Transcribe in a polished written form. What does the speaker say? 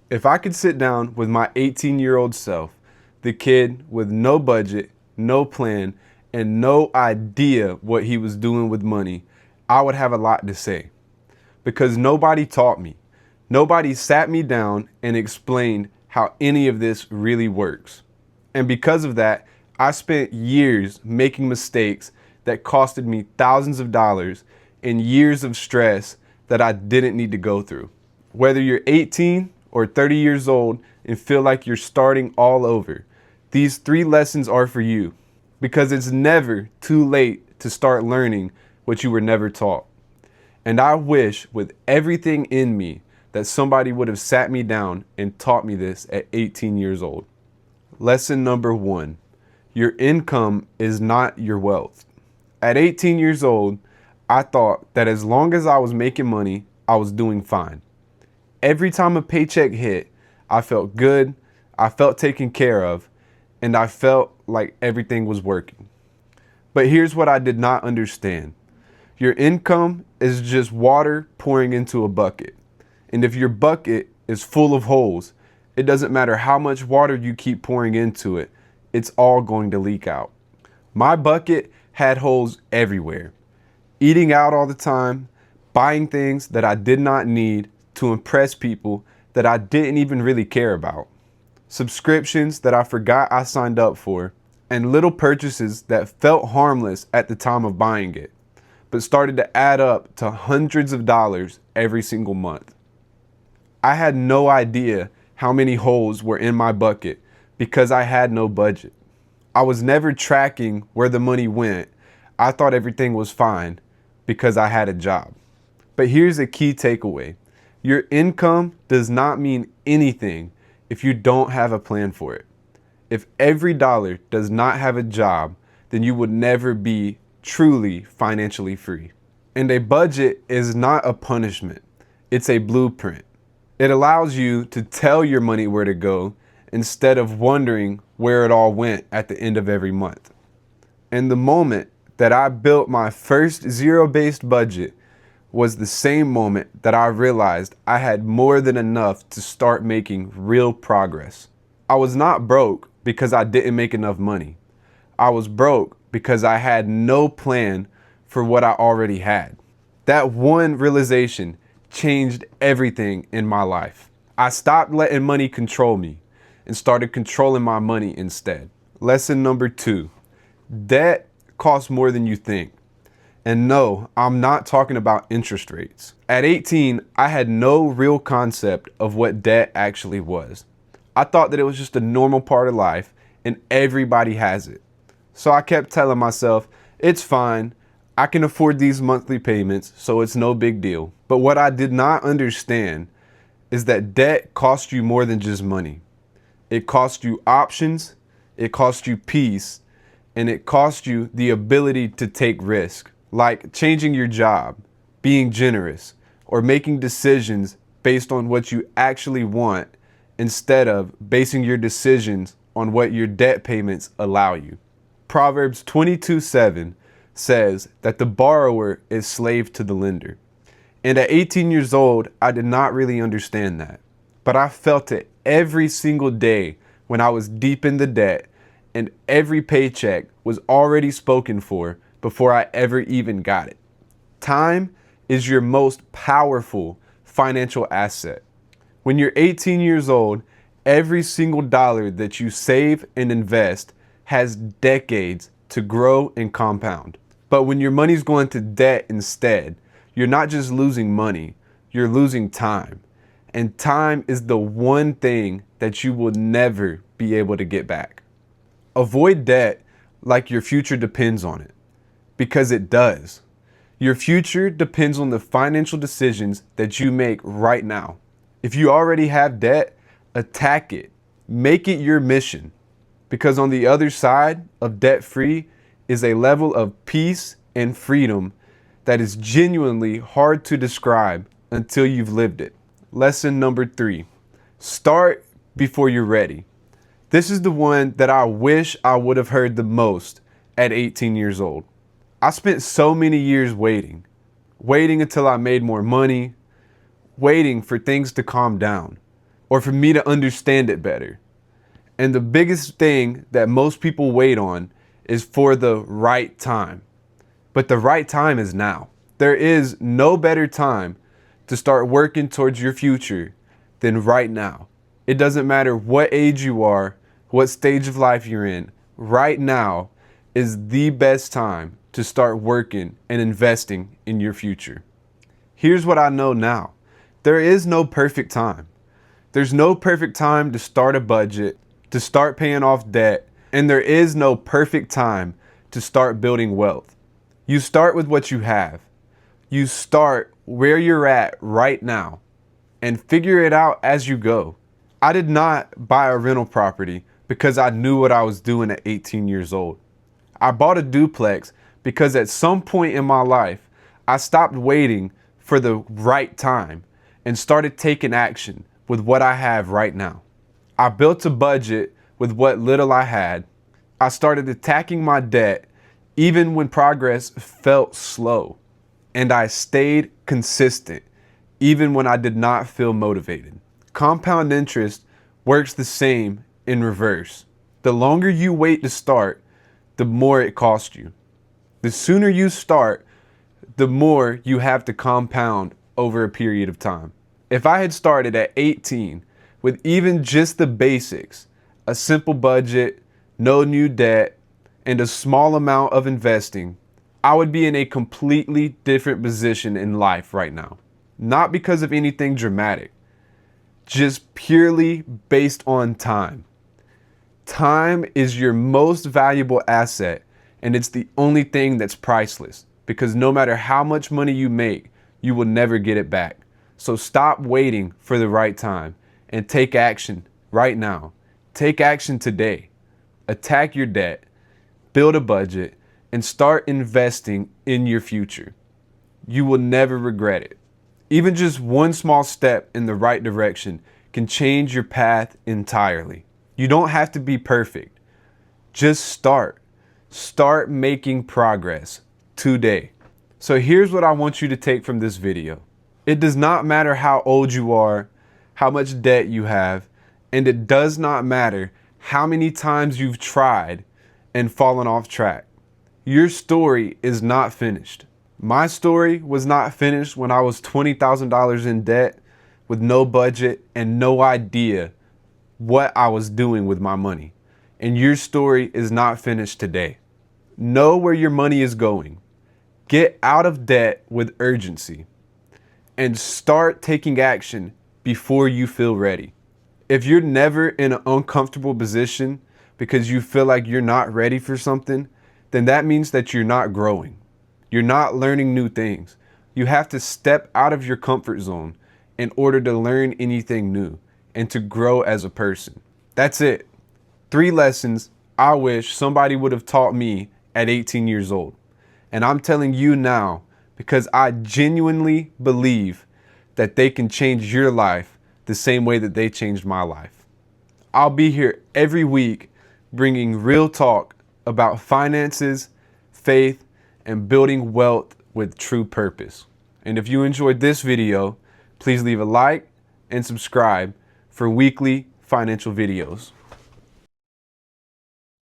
If I could sit down with my 18-year-old self, the kid with no budget, no plan, and no idea what he was doing with money, I would have a lot to say. Because nobody taught me. Nobody sat me down and explained how any of this really works. And because of that, I spent years making mistakes that costed me thousands of dollars and years of stress that I didn't need to go through. Whether you're 18 or 30 years old and feel like you're starting all over, these 3 lessons are for you, because it's never too late to start learning what you were never taught. And I wish with everything in me that somebody would have sat me down and taught me this at 18 years old. Lesson number 1, your income is not your wealth. At 18 years old, I thought that as long as I was making money, I was doing fine. Every time a paycheck hit, I felt good, I felt taken care of, and I felt like everything was working. But here's what I did not understand. Your income is just water pouring into a bucket. And if your bucket is full of holes, it doesn't matter how much water you keep pouring into it, it's all going to leak out. My bucket had holes everywhere. Eating out all the time, buying things that I did not need to impress people that I didn't even really care about. Subscriptions that I forgot I signed up for, and little purchases that felt harmless at the time of buying it, but started to add up to hundreds of dollars every single month. I had no idea how many holes were in my bucket because I had no budget. I was never tracking where the money went. I thought everything was fine because I had a job. But here's a key takeaway. Your income does not mean anything if you don't have a plan for it. If every dollar does not have a job, then you would never be truly financially free. And a budget is not a punishment. It's a blueprint. It allows you to tell your money where to go instead of wondering where it all went at the end of every month. And the moment that I built my first zero-based budget was the same moment that I realized I had more than enough to start making real progress. I was not broke because I didn't make enough money. I was broke because I had no plan for what I already had. That one realization changed everything in my life. I stopped letting money control me and started controlling my money instead. Lesson number 2, debt costs more than you think. And no, I'm not talking about interest rates. At 18, I had no real concept of what debt actually was. I thought that it was just a normal part of life and everybody has it. So I kept telling myself, it's fine. I can afford these monthly payments, so it's no big deal. But what I did not understand is that debt costs you more than just money. It costs you options, it costs you peace, and it costs you the ability to take risk, like changing your job, being generous, or making decisions based on what you actually want instead of basing your decisions on what your debt payments allow you. Proverbs 22:7 says that the borrower is slave to the lender. And at 18 years old, I did not really understand that. But I felt it every single day when I was deep in the debt and every paycheck was already spoken for before I ever even got it. Time is your most powerful financial asset. When you're 18 years old, every single dollar that you save and invest has decades to grow and compound. But when your money's going to debt instead, you're not just losing money, you're losing time. And time is the one thing that you will never be able to get back. Avoid debt like your future depends on it, because it does. Your future depends on the financial decisions that you make right now. If you already have debt, attack it. Make it your mission. Because on the other side of debt-free is a level of peace and freedom that is genuinely hard to describe until you've lived it. Lesson number 3, start before you're ready. This is the one that I wish I would have heard the most at 18 years old. I spent so many years waiting until I made more money, waiting for things to calm down, or for me to understand it better. And the biggest thing that most people wait on is for the right time. But the right time is now. There is no better time to start working towards your future than right now. It doesn't matter what age you are, what stage of life you're in. Right now is the best time to start working and investing in your future. Here's what I know now. There is no perfect time. There's no perfect time to start a budget, to start paying off debt, and there is no perfect time to start building wealth. You start with what you have. You start where you're at right now and figure it out as you go. I did not buy a rental property because I knew what I was doing at 18 years old. I bought a duplex because at some point in my life, I stopped waiting for the right time and started taking action with what I have right now. I built a budget with what little I had. I started attacking my debt even when progress felt slow. And I stayed consistent even when I did not feel motivated. Compound interest works the same in reverse. The longer you wait to start, the more it costs you. The sooner you start, the more you have to compound over a period of time. If I had started at 18 with even just the basics, a simple budget, no new debt, and a small amount of investing, I would be in a completely different position in life right now. Not because of anything dramatic, just purely based on time. Time is your most valuable asset, and it's the only thing that's priceless, because no matter how much money you make, you will never get it back. So stop waiting for the right time and take action right now. Take action today. Attack your debt, build a budget, and start investing in your future. You will never regret it. Even just one small step in the right direction can change your path entirely. You don't have to be perfect. Just start. Start making progress today. So here's what I want you to take from this video. It does not matter how old you are, how much debt you have, and it does not matter how many times you've tried and fallen off track. Your story is not finished. My story was not finished when I was $20,000 in debt with no budget and no idea what I was doing with my money. And your story is not finished today. Know where your money is going. Get out of debt with urgency and start taking action before you feel ready. If you're never in an uncomfortable position because you feel like you're not ready for something, then that means that you're not growing. You're not learning new things. You have to step out of your comfort zone in order to learn anything new and to grow as a person. That's it. 3 lessons I wish somebody would have taught me at 18 years old. And I'm telling you now because I genuinely believe that they can change your life the same way that they changed my life. I'll be here every week bringing real talk about finances, faith, and building wealth with true purpose. And if you enjoyed this video, please leave a like and subscribe for weekly financial videos.